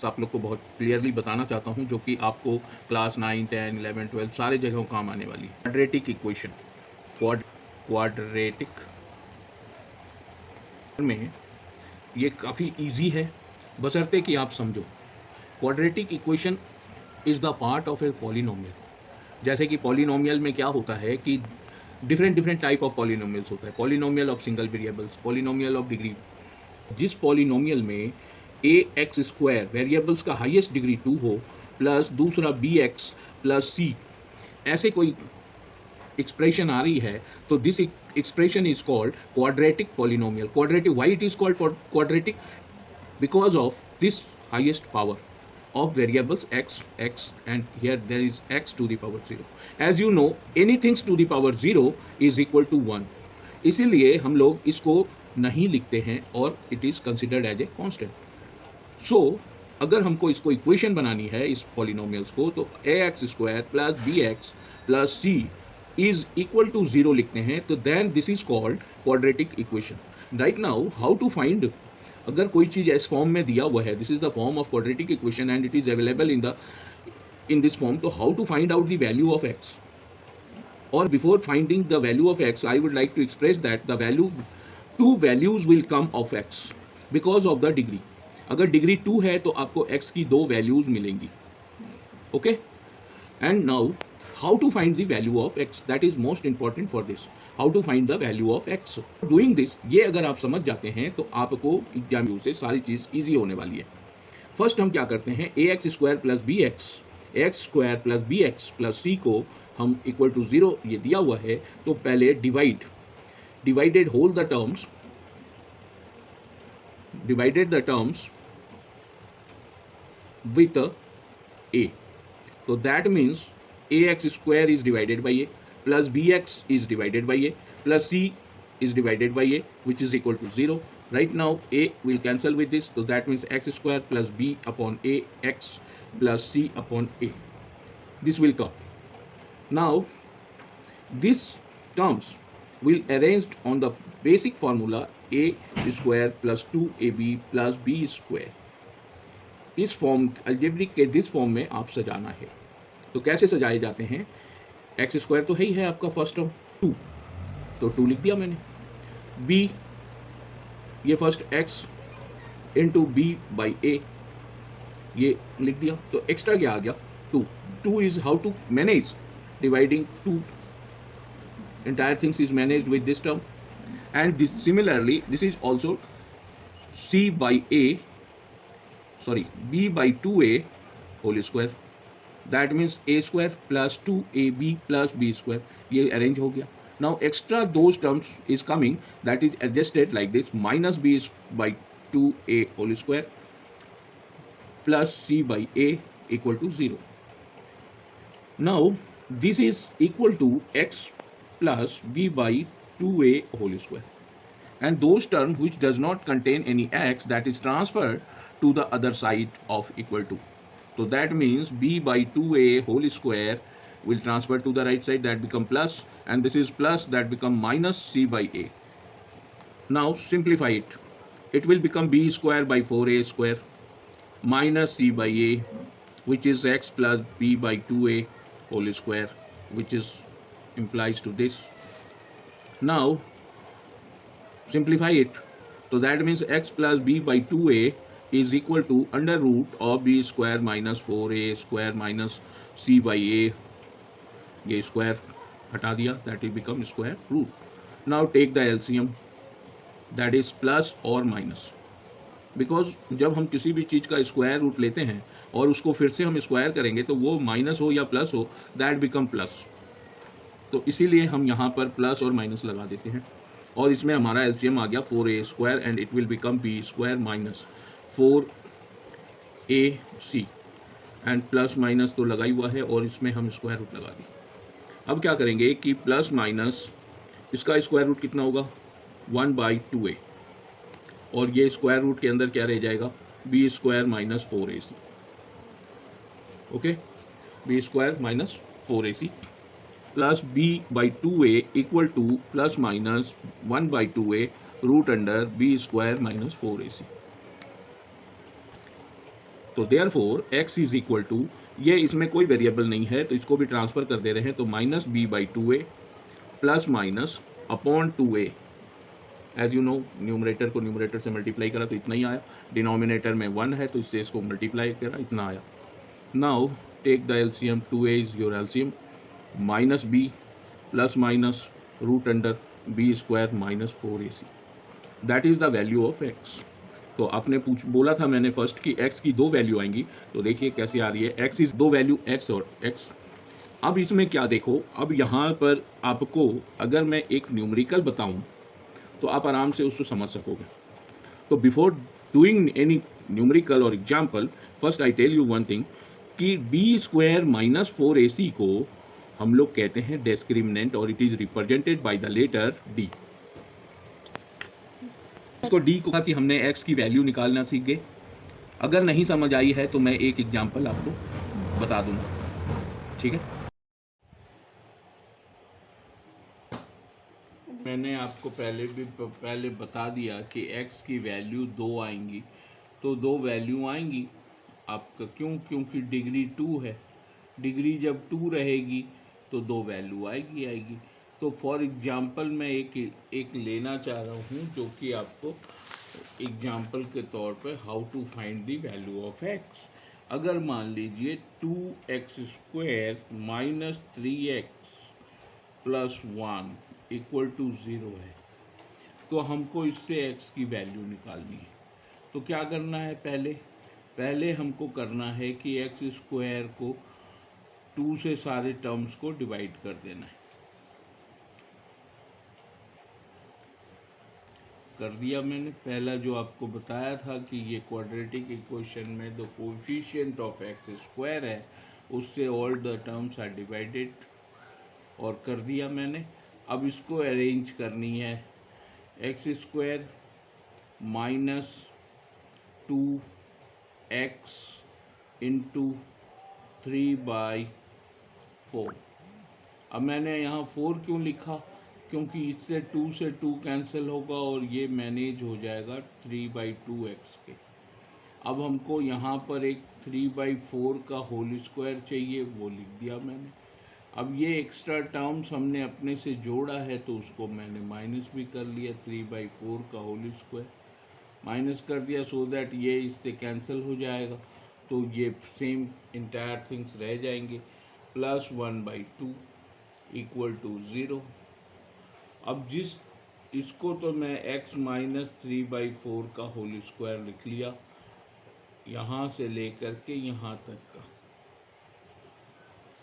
आप लोग को बहुत क्लियरली बताना चाहता हूँ, जो कि आपको क्लास 9, 10, 11, 12 सारे जगहों काम आने वाली है। क्वाड्रेटिक इक्वेशन, क्वाड्रेटिक में ये काफ़ी इजी है, बशर्ते कि आप समझो। Quadratic equation is the part of a polynomial. जैसे कि पॉलिनोमियल में क्या होता है कि different different type of polynomials होता है। Polynomial of single variables, polynomial of degree. जिस पॉलिनोमियल में ए एक्स स्क्वायर वेरिएबल्स का हाईएस्ट डिग्री 2 हो प्लस दूसरा बी एक्स प्लस सी, ऐसे कोई एक्सप्रेशन आ रही है, तो this expression is called quadratic polynomial. Quadratic, why it is called quadratic? because of this highest power of variables x, and here there is x to the power 0. as you know, anything to the power 0 is equal to 1. इसीलिए हम लोग इसको नहीं लिखते हैं और it is considered as a constant. So अगर हमको इसको इक्वेशन बनानी है इस पॉलिनोमियल्स को, तो a x square plus b x plus c is equal to 0 लिखते हैं, तो then this is called quadratic equation. Right now how to find, अगर कोई चीज़ इस फॉर्म में दिया हुआ है, this is the form of quadratic equation and it is available in this form, तो how to find out the value of x? और before finding the value of x, I would like to express that the value, two values will come of X because of the degree. अगर degree 2 है तो आपको X की 2 values मिलेंगी। Okay, and now how to find the value of x, that is most important for this, how to find the value of x. doing this, ये अगर आप समझ जाते हैं तो आपको एग्जाम से सारी चीज़ इजी होने वाली है। फर्स्ट हम क्या करते हैं, a x square plus b x square plus b x plus c को हम इक्वल टू 0 ये दिया हुआ है, तो पहले divided whole the terms, divided the terms with a, so that means ax square is divided by a plus bx is divided by a plus c is divided by a, which is equal to 0. Right now a will cancel with this, so that means x square plus b upon a x plus c upon a, this will come. Now these terms will arranged on the basic formula a square plus 2ab plus b square. इस form algebraic के this form में आप सजाना है। तो कैसे सजाए जाते हैं, एक्स स्क्वायर तो है ही है आपका फर्स्ट टर्म 2, तो 2 लिख दिया मैंने। बी, ये first x into b by a, ये लिख दिया। तो एक्स्ट्रा क्या आ गया, 2। 2 is how to manage, dividing 2 entire things is managed with this term, and this similarly this is also c by a, sorry, b by 2a whole square, that means a square plus 2ab plus b square, ये arrange हो गया। now extra those terms is coming, that is adjusted like this, minus b by 2a whole square plus c by a equal to 0. now this is equal to x plus b by 2a whole square, and those terms which does not contain any x, that is transferred to the other side of equal to. So that means b by 2a whole square will transfer to the right side, that become plus, and this is plus, that become minus c by a. Now simplify it, it will become b square by 4a square minus c by a, which is x plus b by 2a whole square, which is implies to this. Now simplify it, so that means x plus b by 2a is equal to under root of b square minus 4a square minus c by a, ये square हटा दिया, that will become square root. now take the LCM, that is plus और minus, because जब हम किसी भी चीज़ का square root लेते हैं और उसको फिर से हम स्क्वायर करेंगे, तो वो माइनस हो या प्लस हो, दैट बिकम प्लस, तो इसीलिए हम यहाँ पर प्लस और माइनस लगा देते हैं। और इसमें हमारा एलसीएम आ गया 4a square, and it will become b square minus 4ac, and plus minus तो लगा ही हुआ है, और इसमें हम स्क्वायर रूट लगा दी। अब क्या करेंगे कि प्लस माइनस इसका स्क्वायर रूट कितना होगा, 1/2a, और ये स्क्वायर रूट के अंदर क्या रह जाएगा, b square minus 4ac। Okay, b square minus 4ac plus b by 2a equal to plus minus 1/2a root under b square minus 4ac। तो therefore x is equal to, ये इसमें कोई variable नहीं है तो इसको भी ट्रांसफर कर दे रहे हैं, तो minus B by two A plus minus upon two A. As you know, numerator को न्यूमरेटर से मल्टीप्लाई करा तो इतना ही आया, डिनोमिनेटर में 1 है तो इससे इसको मल्टीप्लाई करा, इतना आया। Now take the LCM, 2a is your LCM, minus B plus minus root under B square minus 4ac, that is the value of x। तो आपने बोला था मैंने फर्स्ट कि x की दो वैल्यू आएंगी, तो देखिए कैसे आ रही है, x इज दो वैल्यू x और x। अब इसमें क्या देखो, अब यहाँ पर आपको अगर मैं एक न्यूमेरिकल बताऊं तो आप आराम से उसको समझ सकोगे। तो बिफोर डूइंग एनी न्यूमेरिकल और example, first I tell you one thing कि बी स्क्वायर माइनस 4ac को हम लोग कहते हैं डिस्क्रिमिनेंट और it is represented by the letter D. इसको डी को कहा कि हमने x की वैल्यू निकालना सीख गए। अगर नहीं समझ आई है तो मैं एक एग्जाम्पल आपको बता दूंगा, ठीक है। मैंने आपको पहले बता दिया कि x की वैल्यू 2 आएंगी, तो 2 वैल्यू आएंगी आपका, क्योंकि डिग्री 2 है, डिग्री जब 2 रहेगी तो 2 वैल्यू आएगी। तो फॉर एग्जांपल मैं एक लेना चाह रहा हूँ जो कि आपको एग्जांपल के तौर पर how to find the value of x। अगर मान लीजिए 2x square minus 3x plus 1 equal to 0 है, तो हमको इससे x की वैल्यू निकालनी है। तो क्या करना है, पहले हमको करना है कि एक्स स्क्वायर को 2 से सारे टर्म्स को डिवाइड कर देना है। कर दिया मैंने। पहला जो आपको बताया था कि ये क्वाड्रेटिक इक्वेशन में the coefficient of X square है, उससे all the terms are divided, और कर दिया मैंने। अब इसको अरेंज करनी है, x square minus 2x into 3/4। अब मैंने यहाँ 4 क्यों लिखा, क्योंकि इससे 2 से 2 कैंसिल होगा और ये मैनेज हो जाएगा 3/2x के। अब हमको यहाँ पर एक 3/4 का होल स्क्वायर चाहिए, वो लिख दिया मैंने। अब ये एक्स्ट्रा टर्म्स हमने अपने से जोड़ा है तो उसको मैंने माइनस भी कर लिया, 3/4 का होल स्क्वायर माइनस कर दिया, सो दैट ये इससे कैंसिल हो जाएगा, तो ये सेम इंटायर थिंग्स रह जाएंगे, प्लस 1/2 इक्वल टू 0। अब इसको तो मैं x माइनस 3/4 का होल स्क्वायर लिख लिया, यहाँ से लेकर के यहाँ तक का,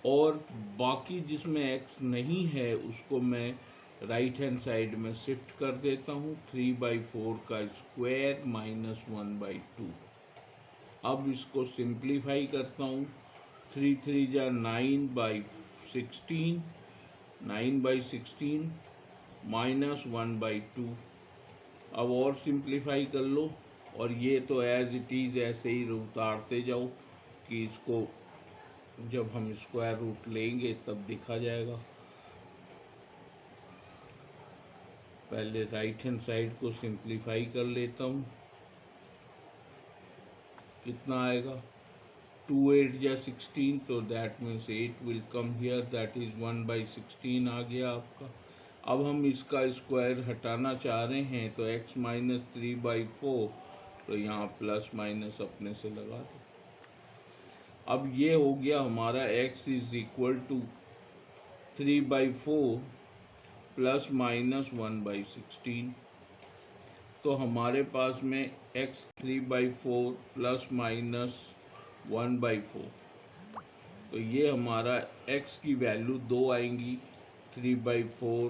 और बाकी जिसमें x नहीं है उसको मैं राइट हैंड साइड में शिफ्ट कर देता हूँ, 3/4 का स्क्वायर माइनस 1/2। अब इसको सिंप्लीफाई करता हूँ, 3 3 जा 9/16, 9/16 माइनस 1/2। अब और सिंप्लीफाई कर लो, और ये तो एज इट इज़ ऐसे ही उतारते जाओ कि इसको जब हम स्क्वायर रूट लेंगे तब देखा जाएगा। पहले राइट हैंड साइड को सिंप्लीफाई कर लेता हूँ, कितना आएगा, 2 8 जा 16, तो that means 8 will come here, that is 1/16 आ गया आपका। अब हम इसका स्क्वायर हटाना चाह रहे हैं तो x माइनस 3/4, तो यहाँ प्लस माइनस अपने से लगा दो। अब ये हो गया हमारा x is equal to 3/4 plus minus 1/16। तो हमारे पास में x 3/4 प्लस माइनस 1/4, तो ये हमारा x की वैल्यू 2 आएंगी, 3/4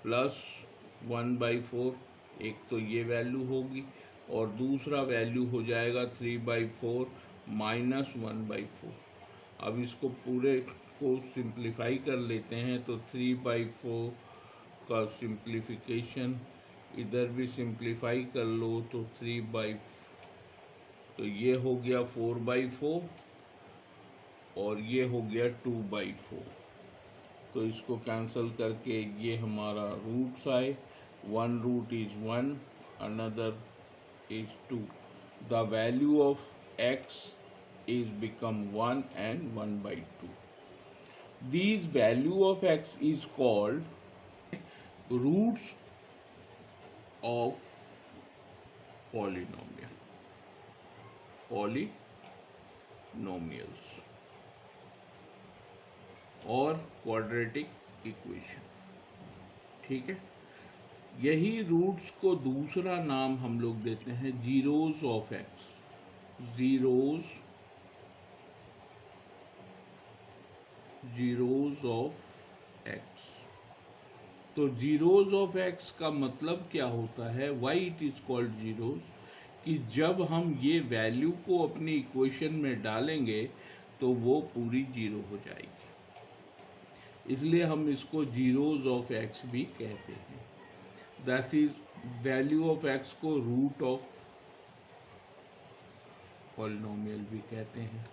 प्लस 1/4, एक तो ये वैल्यू होगी, और दूसरा वैल्यू हो जाएगा 3/4 माइनस 1/4। अब इसको पूरे को सिंप्लीफाई कर लेते हैं, तो 3/4 का सिंप्लीफिकेशन इधर भी सिंप्लीफाई कर लो, तो 3/4, तो ये हो गया 4/4 और ये हो गया 2/4। तो इसको कैंसिल करके ये हमारा रूट्स आए, 1 root is 1, another is 2। The value of x is become 1 and 1 by 2. These value of x is called roots of polynomial, polynomials और क्वाड्रेटिक इक्वेशन। ठीक है, यही रूट्स को दूसरा नाम हम लोग देते हैं zeros of x, zeros of x. तो जीरोस ऑफ एक्स का मतलब क्या होता है, why it is called zeros, कि जब हम ये वैल्यू को अपनी इक्वेशन में डालेंगे तो वो पूरी जीरो हो जाएगी, इसलिए हम इसको जीरोस ऑफ एक्स भी कहते हैं। That is value of x को रूट ऑफ पॉलिनोमियल भी कहते हैं।